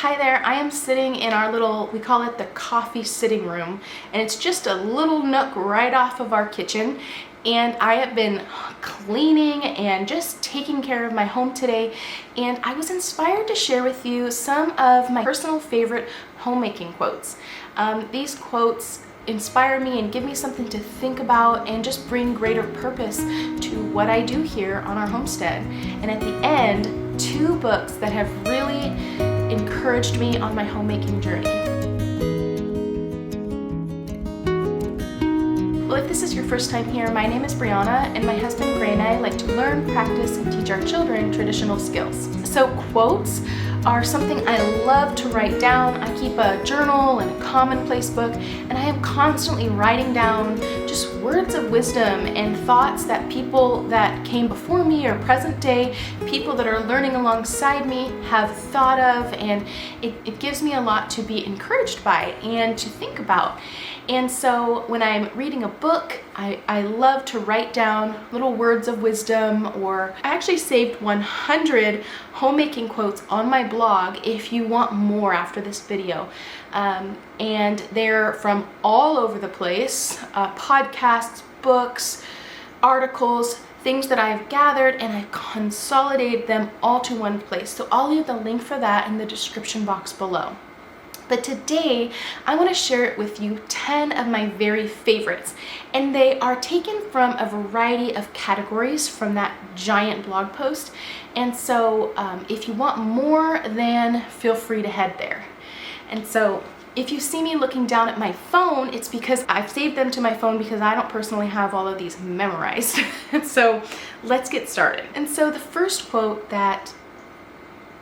hi there. I am sitting in our little, we call it the coffee sitting room, and it's just a little nook right off of our kitchen. And I have been cleaning and just taking care of my home today, and I was inspired to share with you some of my personal favorite homemaking quotes. These quotes inspire me and give me something to think about and just bring greater purpose to what I do here on our homestead. And at the end, 2 books that have really encouraged me on my homemaking journey. Well, if this is your first time here, my name is Brianna, and my husband Gray and I like to learn, practice, and teach our children traditional skills. So quotes are something I love to write down. I keep a journal and a commonplace book, and I am constantly writing down just words of wisdom and thoughts that people that came before me or present day, people that are learning alongside me have thought of, and it gives me a lot to be encouraged by and to think about. And so when I'm reading a book, I love to write down little words of wisdom, or I actually saved 100 homemaking quotes on my blog if you want more after this video. And they're from all over the place, podcasts, books, articles, things that I've gathered, and I've consolidated them all to one place. So I'll leave the link for that in the description box below. But today, I want to share it with you 10 of my very favorites. And they are taken from a variety of categories from that giant blog post. And so if you want more, then feel free to head there. And so if you see me looking down at my phone, it's because I've saved them to my phone because I don't personally have all of these memorized. So let's get started. And so the first quote that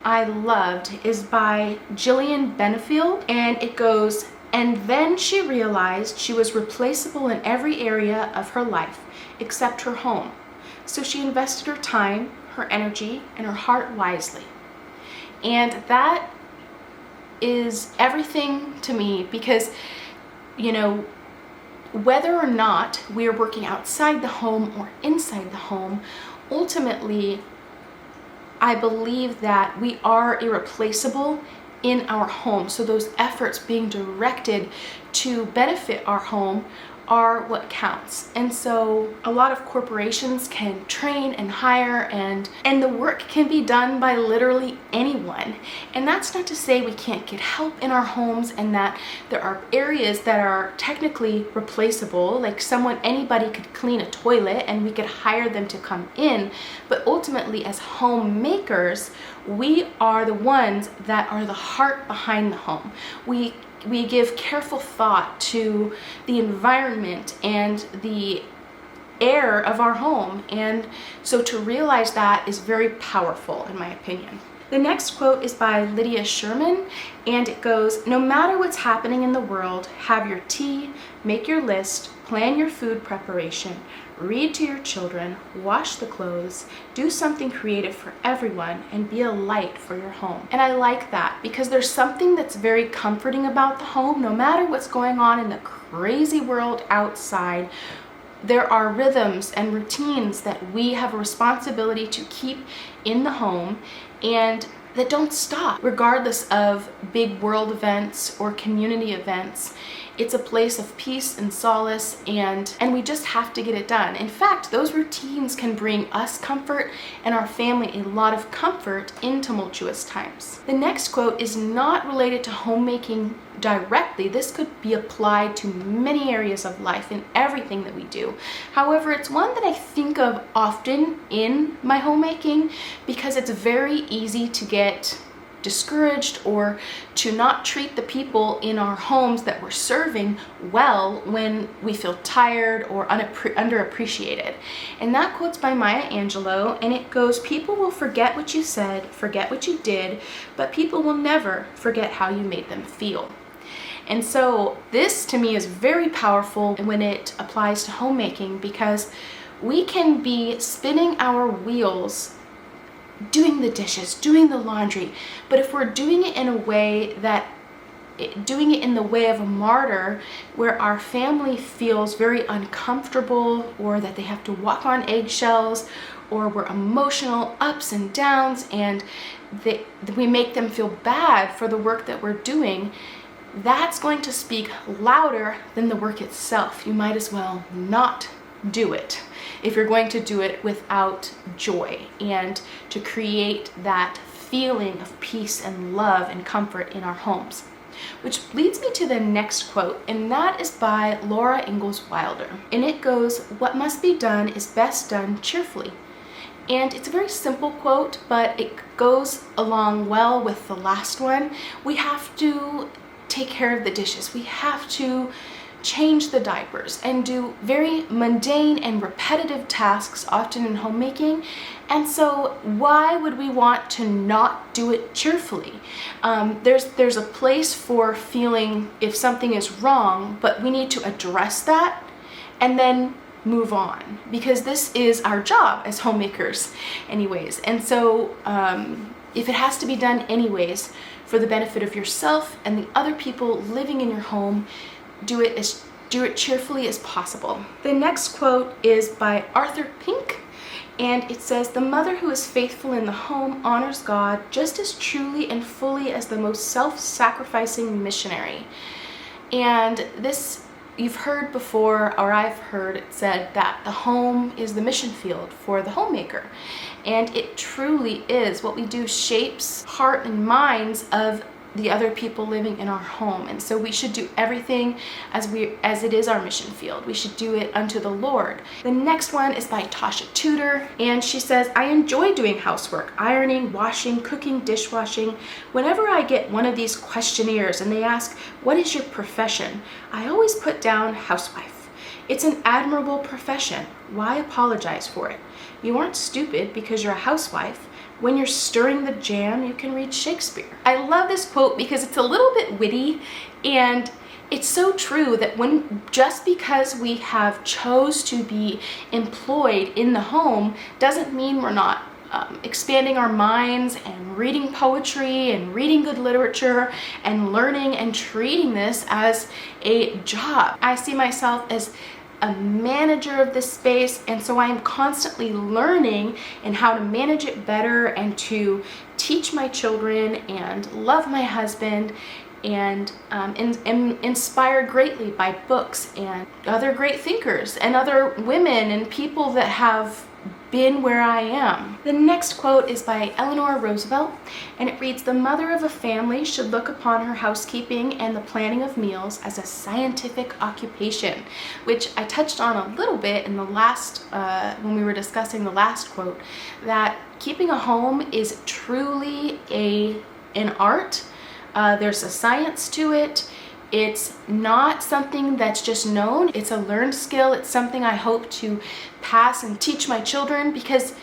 I loved is by Jillian Benefield, and it goes, "And then she realized she was replaceable in every area of her life except her home. So she invested her time, her energy, and her heart wisely." And that is everything to me because, you know, whether or not we are working outside the home or inside the home, ultimately, I believe that we are irreplaceable in our home. So those efforts being directed to benefit our home are what counts. And so a lot of corporations can train and hire, and the work can be done by literally anyone. And that's not to say we can't get help in our homes, and that there are areas that are technically replaceable, like anybody could clean a toilet and we could hire them to come in. But ultimately, as homemakers, we are the ones that are the heart behind the home. We give careful thought to the environment and the air of our home. And so to realize that is very powerful, in my opinion. The next quote is by Lydia Sherman, and it goes, "No matter what's happening in the world, have your tea, make your list, plan your food preparation, read to your children, wash the clothes, do something creative for everyone, and be a light for your home." And I like that because there's something that's very comforting about the home. No matter what's going on in the crazy world outside, there are rhythms and routines that we have a responsibility to keep in the home, and that don't stop regardless of big world events or community events. It's a place of peace and solace, and we just have to get it done. In fact, those routines can bring us comfort and our family a lot of comfort in tumultuous times. The next quote is not related to homemaking directly. This could be applied to many areas of life and everything that we do. However, it's one that I think of often in my homemaking because it's very easy to get discouraged or to not treat the people in our homes that we're serving well when we feel tired or underappreciated. And that quote's by Maya Angelou, and it goes, "People will forget what you said, forget what you did, but people will never forget how you made them feel." And so this to me is very powerful when it applies to homemaking, because we can be spinning our wheels doing the dishes, doing the laundry, but if we're doing it in a way that doing it in the way of a martyr, where our family feels very uncomfortable, or that they have to walk on eggshells, or we're emotional ups and downs, and we make them feel bad for the work that we're doing, that's going to speak louder than the work itself. You might as well not do it if you're going to do it without joy and to create that feeling of peace and love and comfort in our homes. Which leads me to the next quote, and that is by Laura Ingalls Wilder. And it goes, "What must be done is best done cheerfully." And it's a very simple quote, but it goes along well with the last one. We have to take care of the dishes. We have to change the diapers and do very mundane and repetitive tasks, often in homemaking. And so why would we want to not do it cheerfully? There's a place for feeling if something is wrong, but we need to address that and then move on, because this is our job as homemakers anyways. And so if it has to be done anyways for the benefit of yourself and the other people living in your home, do it cheerfully as possible. The next quote is by Arthur Pink, and it says, "The mother who is faithful in the home honors God just as truly and fully as the most self-sacrificing missionary." And this you've heard before, or I've heard it said, that the home is the mission field for the homemaker. And it truly is. What we do shapes heart and minds of the other people living in our home. And so we should do everything as it is our mission field. We should do it unto the Lord. The next one is by Tasha Tudor, and she says, "I enjoy doing housework, ironing, washing, cooking, dishwashing. Whenever I get one of these questionnaires and they ask, 'What is your profession?' I always put down housewife. It's an admirable profession. Why apologize for it? You aren't stupid because you're a housewife. When you're stirring the jam, you can read Shakespeare." I love this quote because it's a little bit witty, and it's so true that just because we have chose to be employed in the home doesn't mean we're not expanding our minds and reading poetry and reading good literature and learning and treating this as a job. I see myself as a manager of this space, and so I am constantly learning and how to manage it better and to teach my children and love my husband, and inspired greatly by books and other great thinkers and other women and people that have been where I am. The next quote is by Eleanor Roosevelt, and it reads, "The mother of a family should look upon her housekeeping and the planning of meals as a scientific occupation," which I touched on a little bit in the last, when we were discussing the last quote, that keeping a home is truly an art. There's a science to it. It's not something that's just known. It's a learned skill. It's something I hope to pass and teach my children, because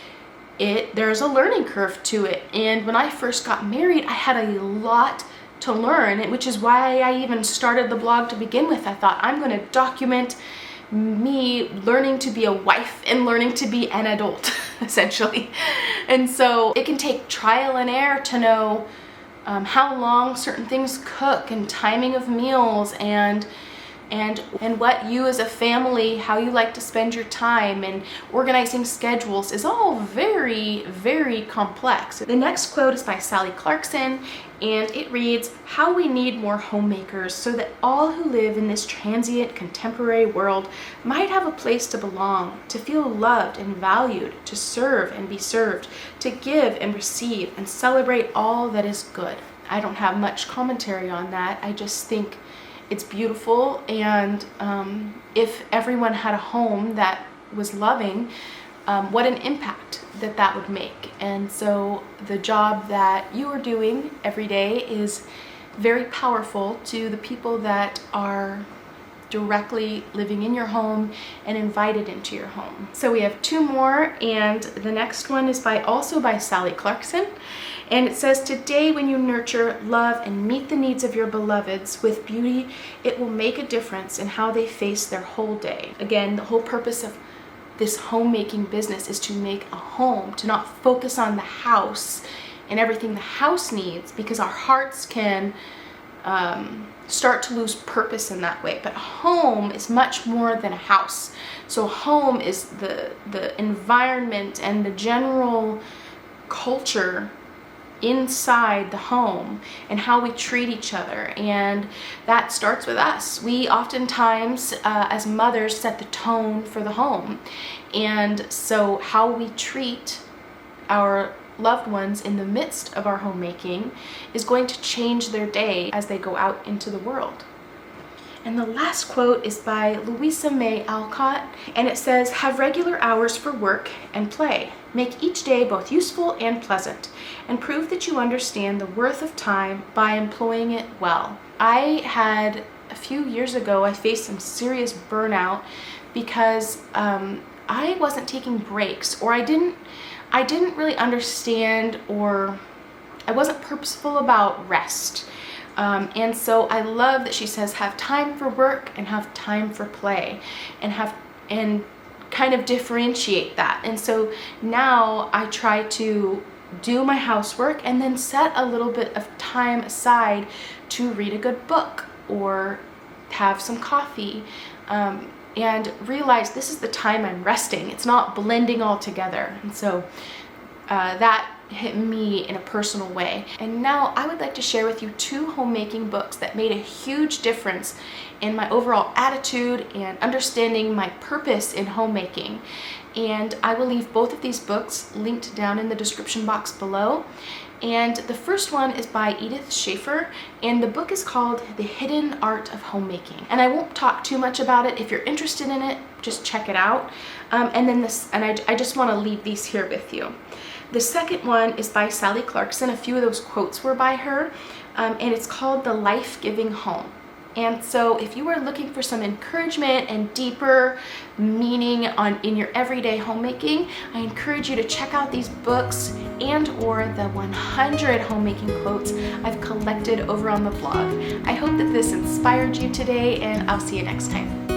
there's a learning curve to it. And when I first got married, I had a lot to learn, which is why I even started the blog to begin with. I thought, I'm going to document me learning to be a wife and learning to be an adult, essentially. And so it can take trial and error to know how long certain things cook, and timing of meals, and what you as a family, how you like to spend your time, and organizing schedules is all very, very complex. The next quote is by Sally Clarkson, and it reads, "How we need more homemakers so that all who live in this transient contemporary world might have a place to belong, to feel loved and valued, to serve and be served, to give and receive, and celebrate all that is good." I don't have much commentary on that. I just think it's beautiful, and if everyone had a home that was loving, what an impact that would make. And so the job that you are doing every day is very powerful to the people that are directly living in your home and invited into your home. So we have two more, and the next one is also by Sally Clarkson, and it says, "Today when you nurture, love, and meet the needs of your beloveds with beauty, it will make a difference in how they face their whole day." Again, the whole purpose of this homemaking business is to make a home, to not focus on the house and everything the house needs, because our hearts can start to lose purpose in that way. But home is much more than a house. So home is the environment and the general culture inside the home and how we treat each other, and that starts with us. We oftentimes as mothers set the tone for the home, and so how we treat our loved ones in the midst of our homemaking is going to change their day as they go out into the world. And the last quote is by Louisa May Alcott, and it says, "Have regular hours for work and play. Make each day both useful and pleasant, and prove that you understand the worth of time by employing it well." I had, a few years ago, I faced some serious burnout because I wasn't taking breaks, or I didn't really understand, or I wasn't purposeful about rest. And so I love that she says have time for work and have time for play, and kind of differentiate that. And so now I try to do my housework and then set a little bit of time aside to read a good book or have some coffee, and realize this is the time I'm resting. It's not blending all together. And so that hit me in a personal way. And now I would like to share with you 2 homemaking books that made a huge difference in my overall attitude and understanding my purpose in homemaking. And I will leave both of these books linked down in the description box below. And the first one is by Edith Schaefer, and the book is called The Hidden Art of Homemaking. And I won't talk too much about it. If you're interested in it, just check it out. I just want to leave these here with you. The second one is by Sally Clarkson. A few of those quotes were by her, and it's called The Life-Giving Home. And so if you are looking for some encouragement and deeper meaning in your everyday homemaking, I encourage you to check out these books and or the 100 homemaking quotes I've collected over on the blog. I hope that this inspired you today, and I'll see you next time.